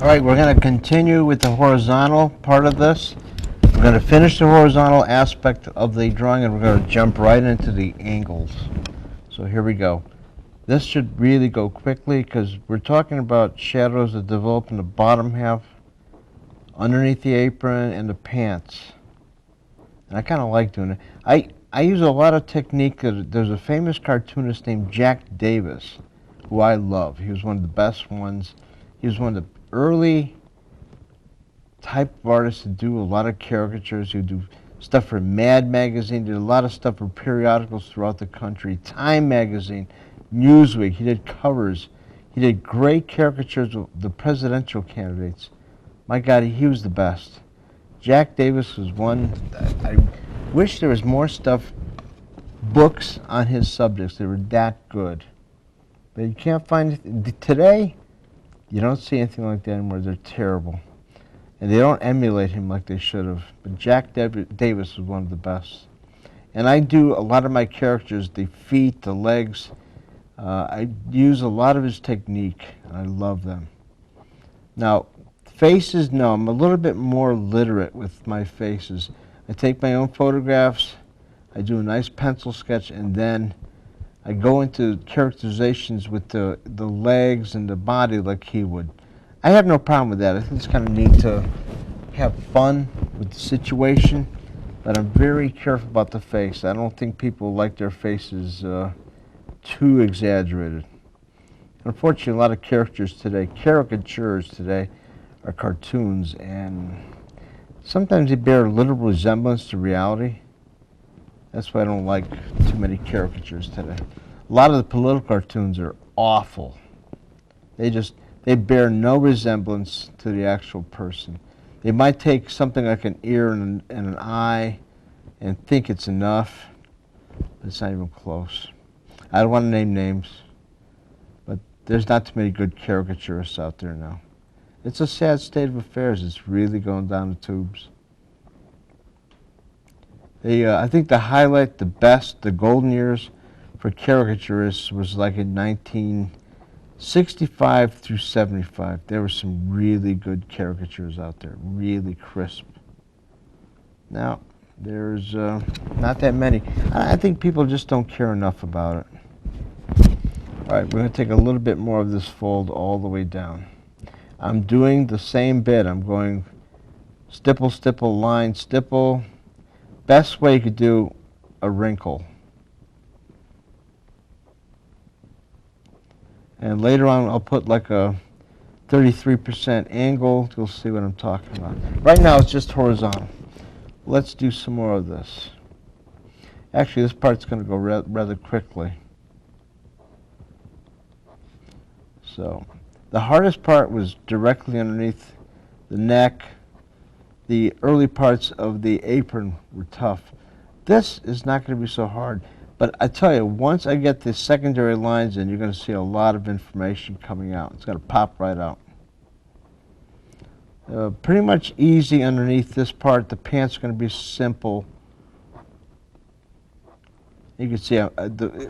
All right, we're going to continue with the horizontal part of this. We're going to finish the horizontal aspect of the drawing, and we're going to jump right into the angles. So here we go. This should really go quickly because we're talking about shadows that develop in the bottom half, underneath the apron, and the pants. And I kind of like doing it. I use a lot of technique. There's a famous cartoonist named Jack Davis, who I love. He was one of the best ones. He was one of the early type of artists to do a lot of caricatures. He would do stuff for Mad Magazine, did a lot of stuff for periodicals throughout the country, Time Magazine, Newsweek. He did covers. He did great caricatures of the presidential candidates. My God, he was the best. Jack Davis was one. I wish there was more stuff, books on his subjects. They were that good. But you can't find it. Today, you don't see anything like that anymore. They're terrible. And they don't emulate him like they should have. But Jack Davis was one of the best. And I do a lot of my characters, the feet, the legs. I use a lot of his technique, and I love them. Now, faces, no, I'm a little bit more literate with my faces. I take my own photographs, I do a nice pencil sketch, and then I go into characterizations with the legs and the body like he would. I have no problem with that. I think it's kind of neat to have fun with the situation, but I'm very careful about the face. I don't think people like their faces too exaggerated. Unfortunately, a lot of caricatures today are cartoons, and sometimes they bear little resemblance to reality. That's why I don't like too many caricatures today. A lot of the political cartoons are awful. They bear no resemblance to the actual person. They might take something like an ear and an eye and think it's enough, but it's not even close. I don't want to name names, but there's not too many good caricaturists out there now. It's a sad state of affairs. It's really going down the tubes. I think the highlight, the best, the golden years for caricaturists was like in 1965 through 75. There were some really good caricatures out there, really crisp. Now, there's not that many. I think people just don't care enough about it. All right, we're going to take a little bit more of this fold all the way down. I'm doing the same bit. I'm going stipple, stipple, line, stipple. Best way you could do a wrinkle. And later on, I'll put like a 33% angle. You'll see what I'm talking about. Right now, it's just horizontal. Let's do some more of this. Actually, this part's going to go rather quickly. So, the hardest part was directly underneath the neck. The early parts of the apron were tough. This is not going to be so hard. But I tell you, once I get the secondary lines in, you're going to see a lot of information coming out. It's going to pop right out. Pretty much easy underneath this part. The pants are going to be simple. You can see,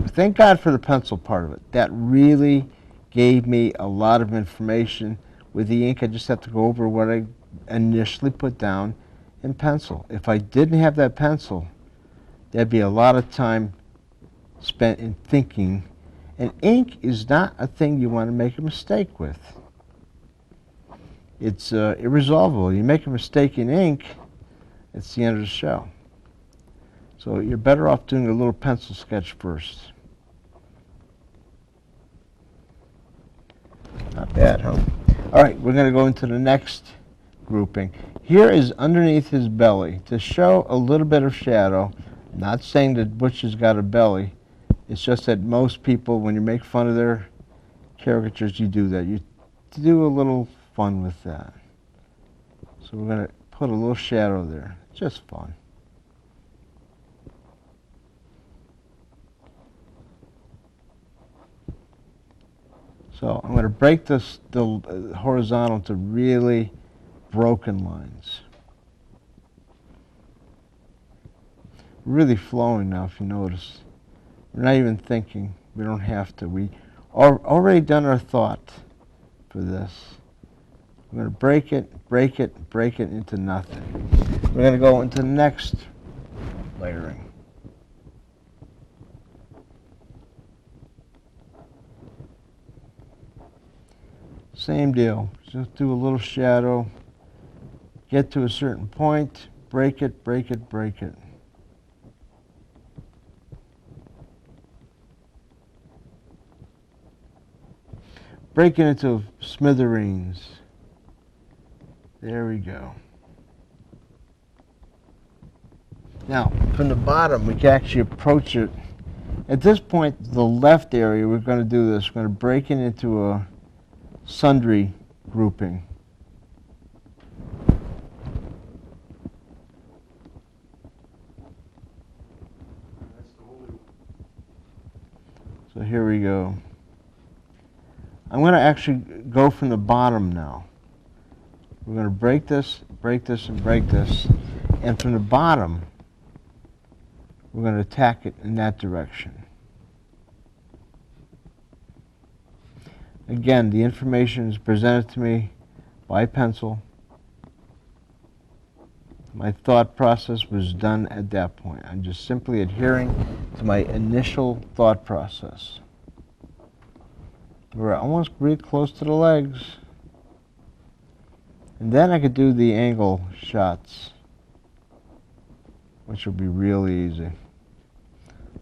thank God for the pencil part of it. That really gave me a lot of information. With the ink, I just have to go over what I initially put down in pencil. If I didn't have that pencil, there'd be a lot of time spent in thinking. And ink is not a thing you want to make a mistake with. It's irresolvable. You make a mistake in ink, it's the end of the show. So you're better off doing a little pencil sketch first. Not bad, huh? All right, we're going to go into the next grouping. Here is underneath his belly to show a little bit of shadow. I'm not saying that Butch has got a belly. It's just that most people, when you make fun of their caricatures, you do that. You do a little fun with that. So we're going to put a little shadow there. Just fun. So I'm going to break the horizontal to really broken lines. Really flowing now, if you notice. We're not even thinking. We don't have to. We already done our thought for this. We're going to break it, break it, break it into nothing. We're going to go into the next layering. Same deal. Just do a little shadow. Get to a certain point, break it, break it, break it. Break it into smithereens. There we go. Now, from the bottom, we can actually approach it. At this point, the left area, we're going to do this. We're going to break it into a sundry grouping. So here we go. I'm going to actually go from the bottom now. We're going to break this, and break this. And from the bottom, we're going to attack it in that direction. Again, the information is presented to me by pencil. My thought process was done at that point. I'm just simply adhering to my initial thought process. We're almost really close to the legs. And then I could do the angle shots, which will be really easy.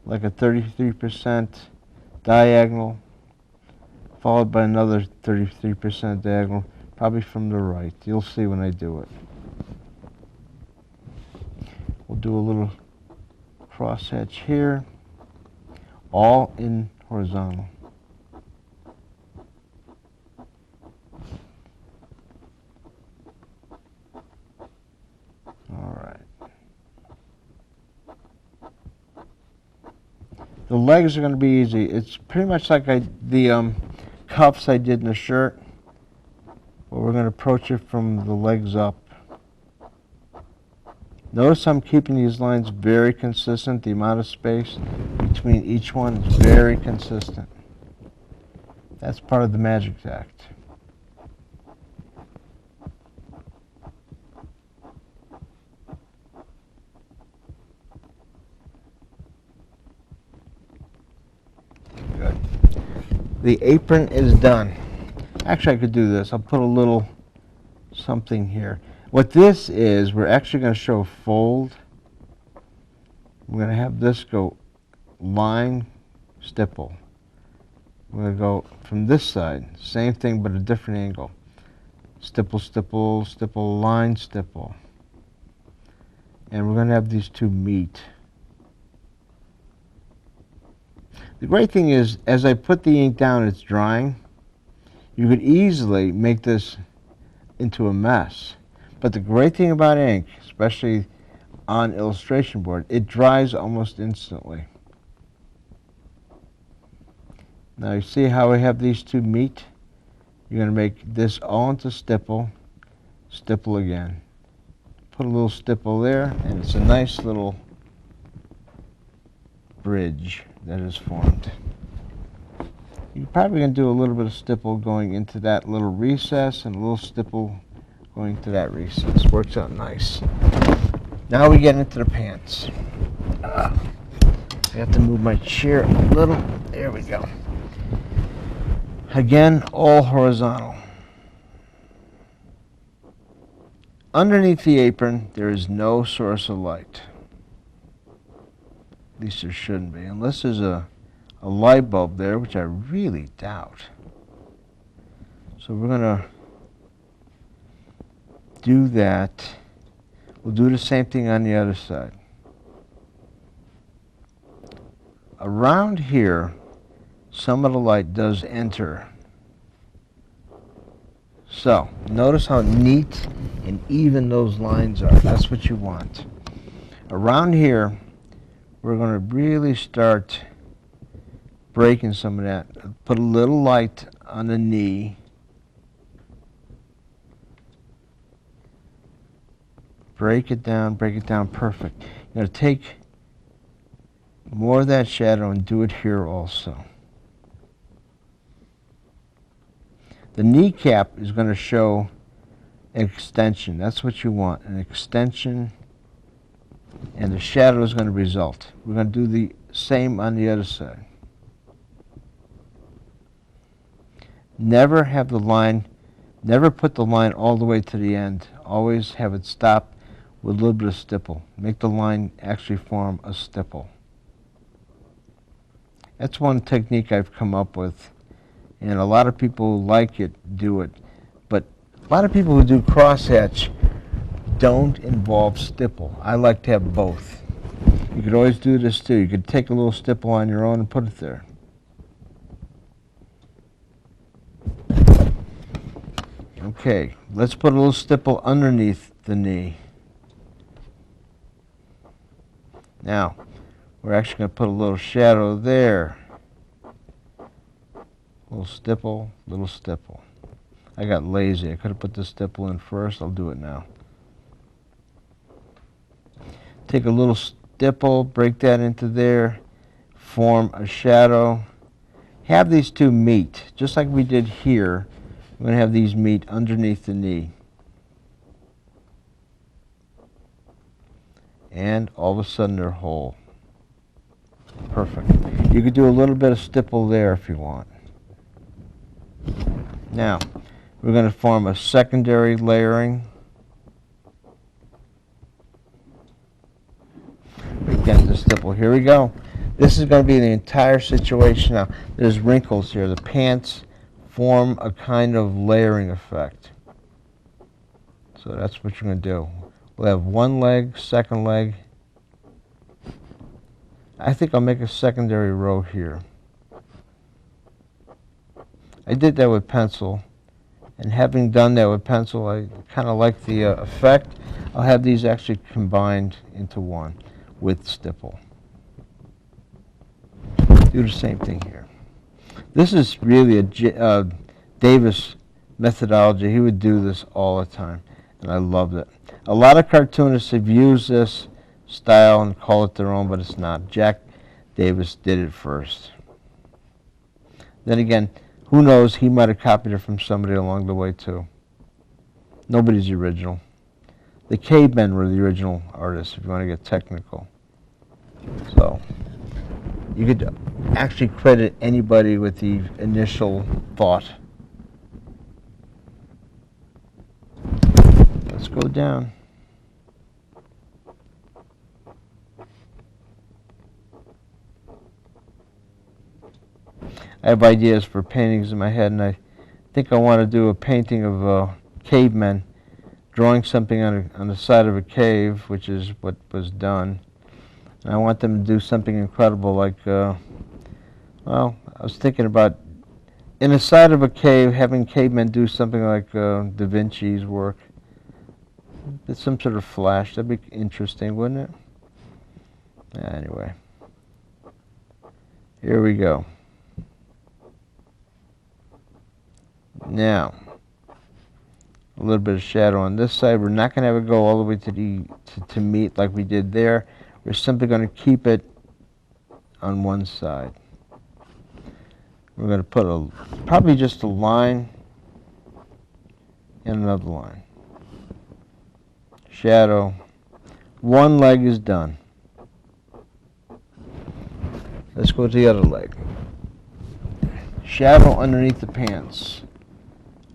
Like a 33% diagonal, followed by another 33% diagonal, probably from the right. You'll see when I do it. We'll do a little crosshatch here, all in horizontal. All right. The legs are going to be easy. It's pretty much like the cuffs I did in the shirt, but we're going to approach it from the legs up. Notice I'm keeping these lines very consistent. The amount of space between each one is very consistent. That's part of the magic act. Good. The apron is done. Actually, I could do this. I'll put a little something here. What this is, we're actually going to show a fold. We're going to have this go line, stipple. We're going to go from this side, same thing but a different angle. Stipple, stipple, stipple, line, stipple. And we're going to have these two meet. The great thing is, as I put the ink down, it's drying. You could easily make this into a mess. But the great thing about ink, especially on illustration board, it dries almost instantly. Now you see how we have these two meet? You're going to make this all into stipple, stipple again. Put a little stipple there, and it's a nice little bridge that is formed. You're probably going to do a little bit of stipple going into that little recess and a little stipple going to that recess. Works out nice. Now we get into the pants. I have to move my chair a little. There we go. Again, all horizontal. Underneath the apron, there is no source of light. At least there shouldn't be, unless there's a light bulb there, which I really doubt. So we're going to do that. We'll do the same thing on the other side. Around here, some of the light does enter. So, notice how neat and even those lines are. That's what you want. Around here, we're going to really start breaking some of that. Put a little light on the knee. Break it down, perfect. You're going to take more of that shadow and do it here also. The kneecap is going to show extension. That's what you want, an extension, and the shadow is going to result. We're going to do the same on the other side. Never have the line, never put the line all the way to the end. Always have it stop with a little bit of stipple. Make the line actually form a stipple. That's one technique I've come up with, and a lot of people who like it do it. But a lot of people who do crosshatch don't involve stipple. I like to have both. You could always do this too. You could take a little stipple on your own and put it there. Okay, let's put a little stipple underneath the knee. Now, we're actually going to put a little shadow there. Little stipple, little stipple. I got lazy. I could have put the stipple in first. I'll do it now. Take a little stipple, break that into there, form a shadow. Have these two meet, just like we did here. We're going to have these meet underneath the knee. And all of a sudden they're whole. Perfect. You could do a little bit of stipple there if you want. Now, we're going to form a secondary layering. Again, the stipple. Here we go. This is going to be the entire situation now. There's wrinkles here. The pants form a kind of layering effect. So that's what you're going to do. We'll have one leg, second leg. I think I'll make a secondary row here. I did that with pencil, and having done that with pencil, I kind of like the effect. I'll have these actually combined into one with stipple. Do the same thing here. This is really a Davis methodology. He would do this all the time, and I loved it. A lot of cartoonists have used this style and call it their own, but it's not. Jack Davis did it first. Then again, who knows, he might have copied it from somebody along the way too. Nobody's the original. The cavemen were the original artists, if you want to get technical. So, you could actually credit anybody with the initial thought. Let's go down. I have ideas for paintings in my head, and I think I want to do a painting of cavemen drawing something on the side of a cave, which is what was done. And I want them to do something incredible, like, well, I was thinking about in the side of a cave, having cavemen do something like Da Vinci's work. It's some sort of flash. That'd be interesting, wouldn't it? Anyway, here we go. Now, a little bit of shadow on this side. We're not going to have it go all the way to meet like we did there. We're simply going to keep it on one side. We're going to put probably just a line and another line. Shadow. One leg is done. Let's go to the other leg. Shadow underneath the pants.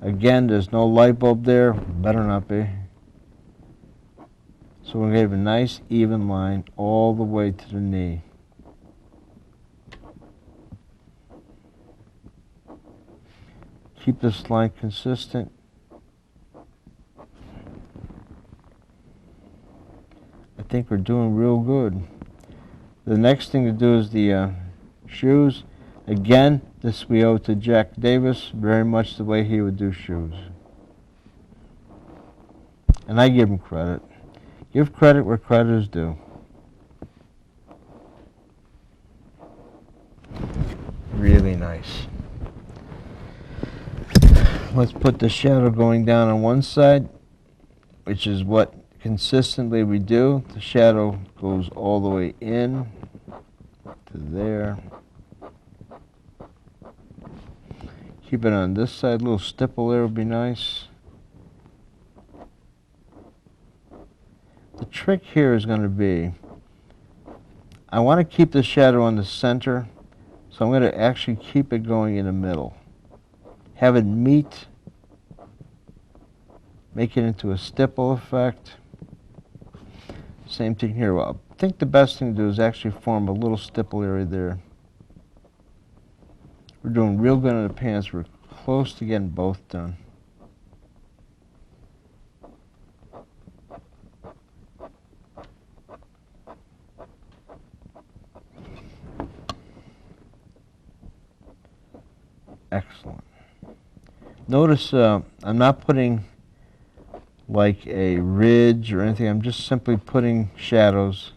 Again, there's no light bulb there. Better not be. So we're going to give a nice even line all the way to the knee. Keep this line consistent. I think we're doing real good. The next thing to do is the shoes. Again, this we owe to Jack Davis, very much the way he would do shoes. And I give him credit. Give credit where credit is due. Really nice. Let's put the shadow going down on one side, which is what consistently we do. The shadow goes all the way in to there. Keep it on this side. A little stipple there would be nice. trick here is going to be, I want to keep the shadow in the center, so I'm going to actually keep it going in the middle. Have it meet, make it into a stipple effect. Same thing here. Well, I think the best thing to do is actually form a little stipple area there. We're doing real good on the pants. We're close to getting both done. Excellent. Notice I'm not putting like a ridge or anything. I'm just simply putting shadows.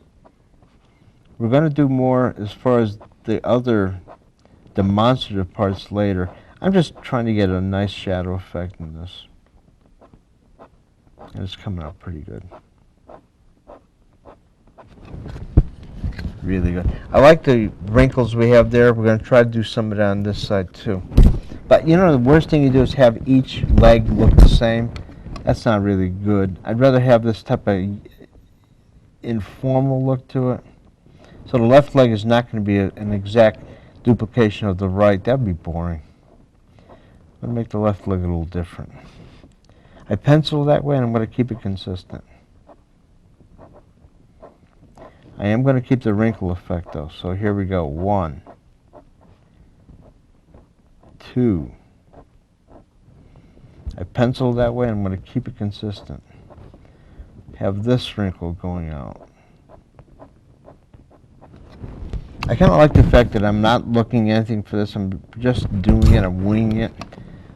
We're going to do more as far as the other demonstrative parts later. I'm just trying to get a nice shadow effect in this. And it's coming out pretty good. Really good. I like the wrinkles we have there. We're going to try to do some of that on this side too. But you know, the worst thing you do is have each leg look the same. That's not really good. I'd rather have this type of informal look to it. So the left leg is not going to be an exact duplication of the right. That would be boring. I'm going to make the left leg a little different. I pencil that way and I'm going to keep it consistent. I am going to keep the wrinkle effect though. So here we go. 1, 2. I pencil that way and I'm going to keep it consistent. Have this wrinkle going out. I kind of like the fact that I'm not looking at anything for this. I'm just doing it. I'm winging it.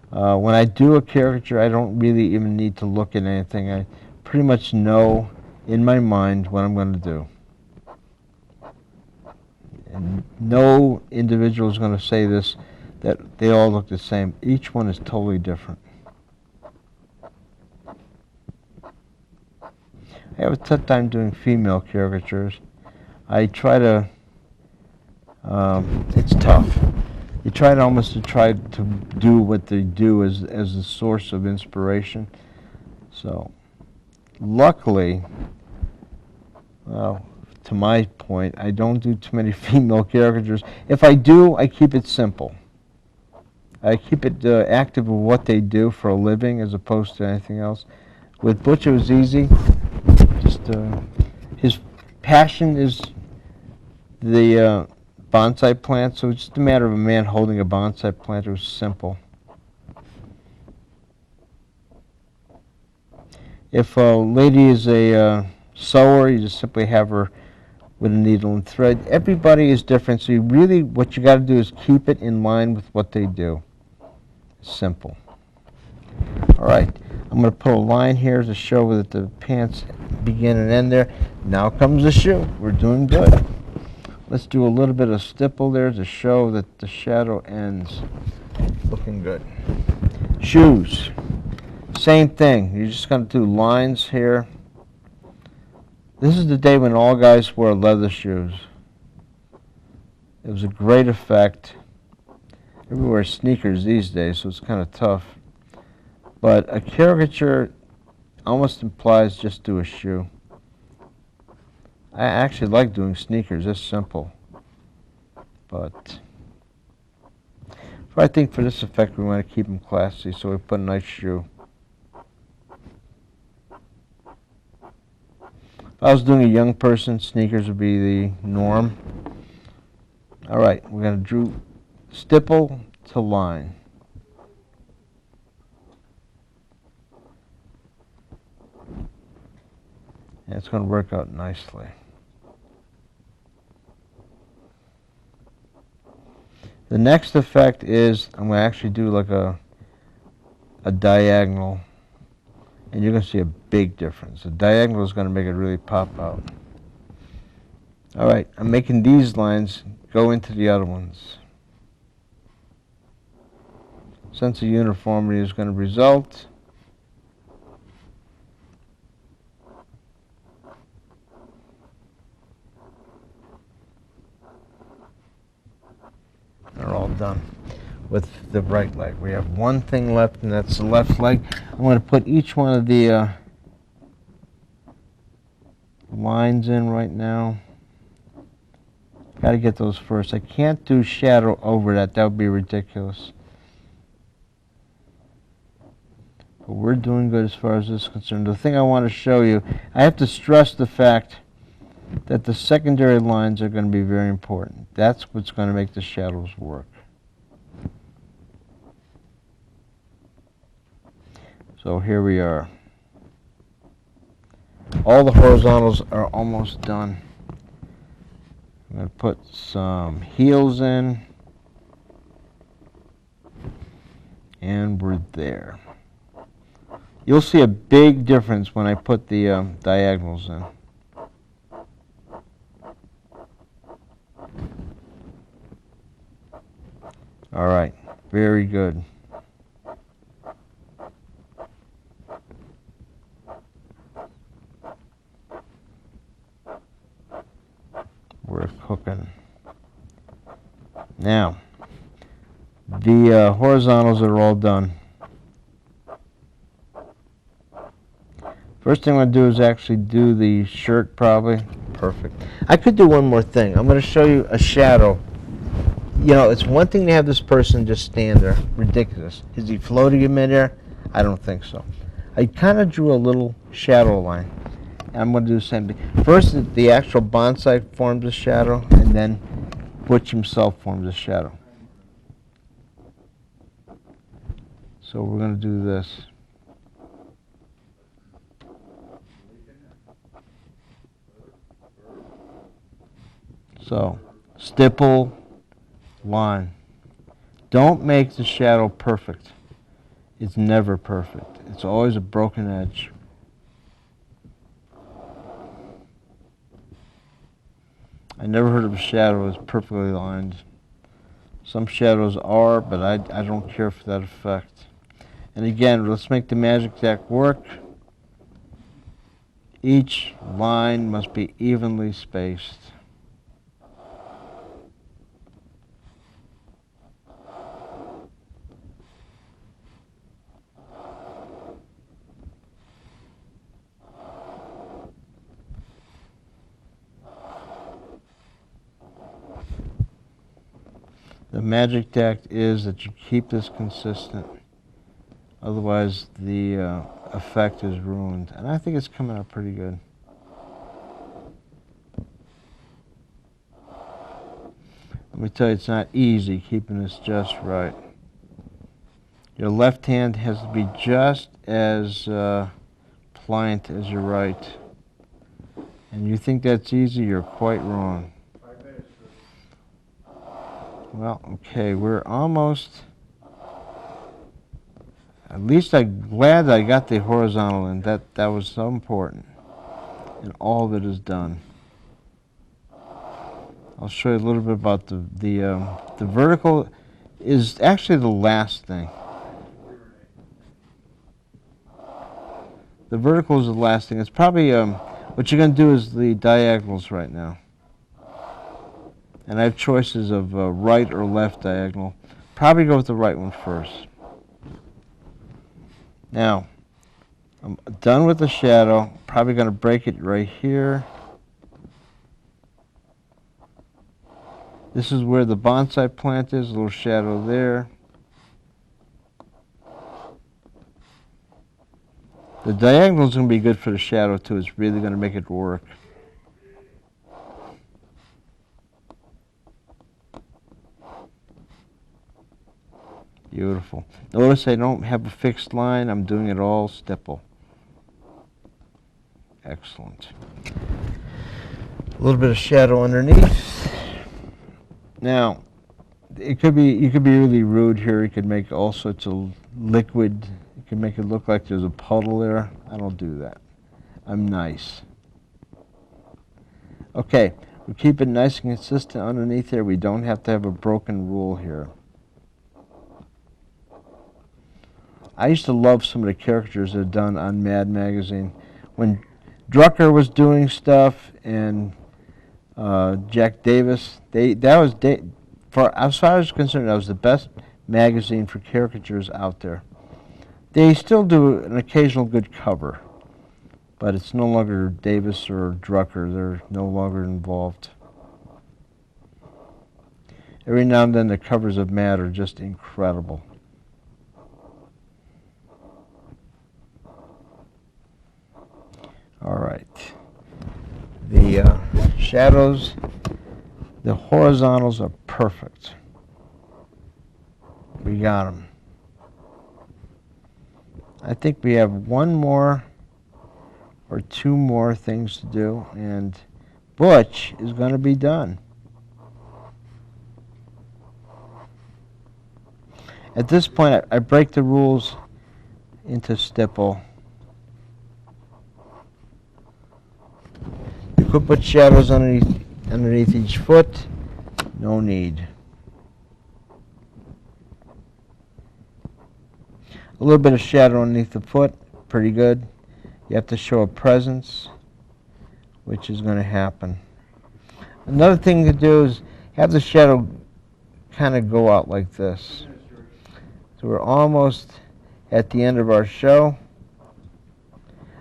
When I do a caricature, I don't really even need to look at anything. I pretty much know in my mind what I'm going to do. And no individual is going to say this, that they all look the same. Each one is totally different. I have a tough time doing female caricatures. I try to, it's tough. You try to almost to do what they do as the source of inspiration. So, luckily, well, to my point, I don't do too many female caricatures. If I do, I keep it simple. I keep it active with what they do for a living as opposed to anything else. With Butch, it was easy. Just his passion is the bonsai plant, so it's just a matter of a man holding a bonsai plant. It was simple. If a lady is a sewer, you just simply have her with a needle and thread. Everybody is different, so you really, what you got to do is keep it in line with what they do. Simple. All right, I'm going to put a line here to show that the pants begin and end there. Now comes the shoe. We're doing good. Let's do a little bit of stipple there to show that the shadow ends. Looking good. Shoes. Same thing. You're just going to do lines here. This is the day when all guys wore leather shoes. It was a great effect. Everybody wears sneakers these days, so it's kind of tough. But a caricature almost implies just do a shoe. I actually like doing sneakers. It's simple. But I think for this effect we want to keep them classy, so we put a nice shoe. If I was doing a young person, sneakers would be the norm. All right, we're going to do stipple to line. And it's going to work out nicely. The next effect is I'm going to actually do like a diagonal. And you're going to see a big difference. The diagonal is going to make it really pop out. All right, I'm making these lines go into the other ones. Sense of uniformity is going to result. They're all done with the right leg. We have one thing left, and that's the left leg. I'm going to put each one of the lines in right now. Got to get those first. I can't do shadow over that. That would be ridiculous. But we're doing good as far as this is concerned. The thing I want to show you, I have to stress the fact that the secondary lines are going to be very important. That's what's going to make the shadows work. So here we are. All the horizontals are almost done. I'm going to put some heels in. And we're there. You'll see a big difference when I put the diagonals in. All right, very good. We're cooking. Now, the horizontals are all done. First thing I'm going to do is actually do the shirt probably. Perfect. I could do one more thing. I'm going to show you a shadow. You know, it's one thing to have this person just stand there. Ridiculous. Is he floating in midair? I don't think so. I kind of drew a little shadow line. I'm going to do the same thing. First, the actual bonsai forms a shadow, and then Butch himself forms a shadow. So we're going to do this. So, stipple, line. Don't make the shadow perfect. It's never perfect. It's always a broken edge. I never heard of a shadow as perfectly lined. Some shadows are, but I don't care for that effect. And again, let's make the magic deck work. Each line must be evenly spaced. The magic deck is that you keep this consistent. Otherwise, the effect is ruined. And I think it's coming out pretty good. Let me tell you, it's not easy keeping this just right. Your left hand has to be just as pliant as your right. And you think that's easy, you're quite wrong. Well, okay, we're almost, at least I'm glad I got the horizontal in. That was so important. And all of it is done. I'll show you a little bit about the vertical is actually the last thing. The vertical is the last thing. It's probably, what you're going to do is the diagonals right now. And I have choices of right or left diagonal. Probably go with the right one first. Now, I'm done with the shadow. Probably going to break it right here. This is where the bonsai plant is, a little shadow there. The diagonal is going to be good for the shadow too. It's really going to make it work. Beautiful. Notice I don't have a fixed line. I'm doing it all stipple. Excellent. A little bit of shadow underneath. Now, you could be really rude here. You could make all sorts of liquid. You can make it look like there's a puddle there. I don't do that. I'm nice. Okay, we keep it nice and consistent underneath here. We don't have to have a broken rule here. I used to love some of the caricatures that are done on Mad Magazine. When Drucker was doing stuff and Jack Davis, for as far as I was concerned, that was the best magazine for caricatures out there. They still do an occasional good cover, but it's no longer Davis or Drucker. They're no longer involved. Every now and then the covers of Matt are just incredible. All right. The shadows, the horizontals are perfect. We got them. I think we have one more or two more things to do, and Butch is going to be done. At this point, I break the rules into stipple. You could put shadows underneath each foot. No need. A little bit of shadow underneath the foot, pretty good. You have to show a presence, which is going to happen. Another thing to do is have the shadow kind of go out like this. So we're almost at the end of our show.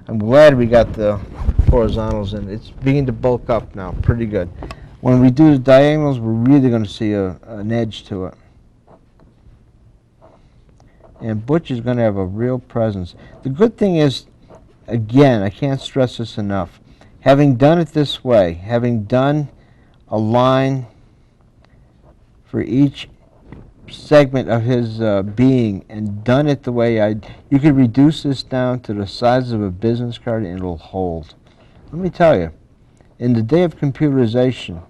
I'm glad we got the horizontals in. It's beginning to bulk up now, pretty good. When we do the diagonals, we're really going to see an edge to it. And Butch is going to have a real presence. The good thing is, again, I can't stress this enough, having done it this way, having done a line for each segment of his being and done it the way you could reduce this down to the size of a business card and it'll hold. Let me tell you, in the day of computerization,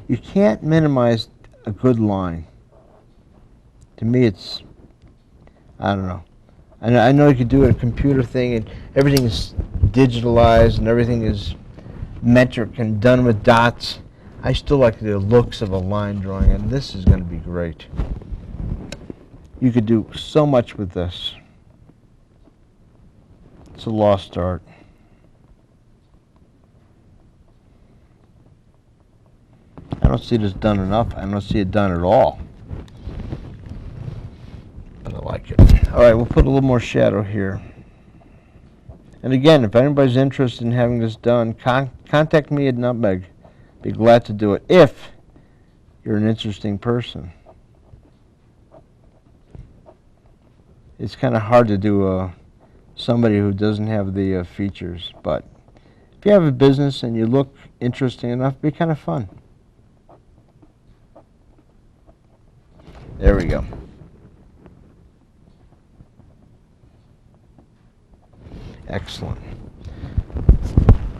you can't minimize a good line. To me, it's, I don't know. I know you could do a computer thing and everything is digitalized and everything is metric and done with dots. I still like the looks of a line drawing, and this is going to be great. You could do so much with this. It's a lost art. I don't see this done enough. I don't see it done at all. But I like it. All right, we'll put a little more shadow here. And again, if anybody's interested in having this done, contact me at Nutmeg. Be glad to do it if you're an interesting person. It's kind of hard to do somebody who doesn't have the features, but if you have a business and you look interesting enough, it'd be kind of fun. There we go. Excellent.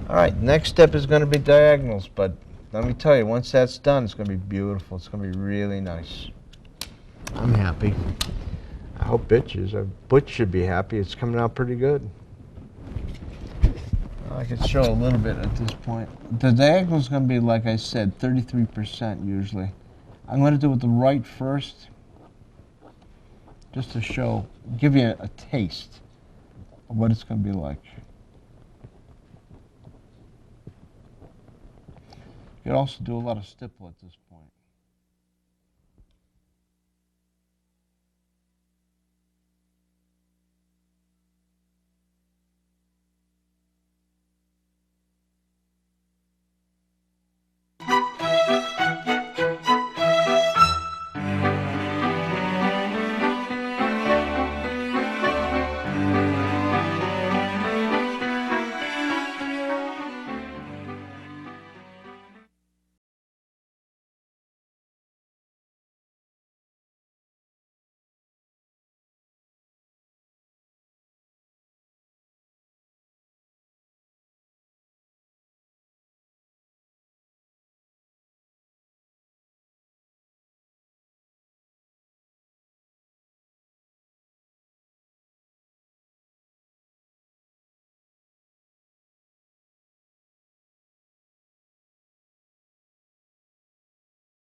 All right, next step is going to be diagonals, but let me tell you, once that's done, it's going to be beautiful. It's going to be really nice. I'm happy. I hope Butch should be happy. It's coming out pretty good. I could show a little bit at this point. The diagonal is going to be, like I said, 33% usually. I'm going to do it the right first, just to give you a taste of what it's going to be like. You could also do a lot of stipple at this point.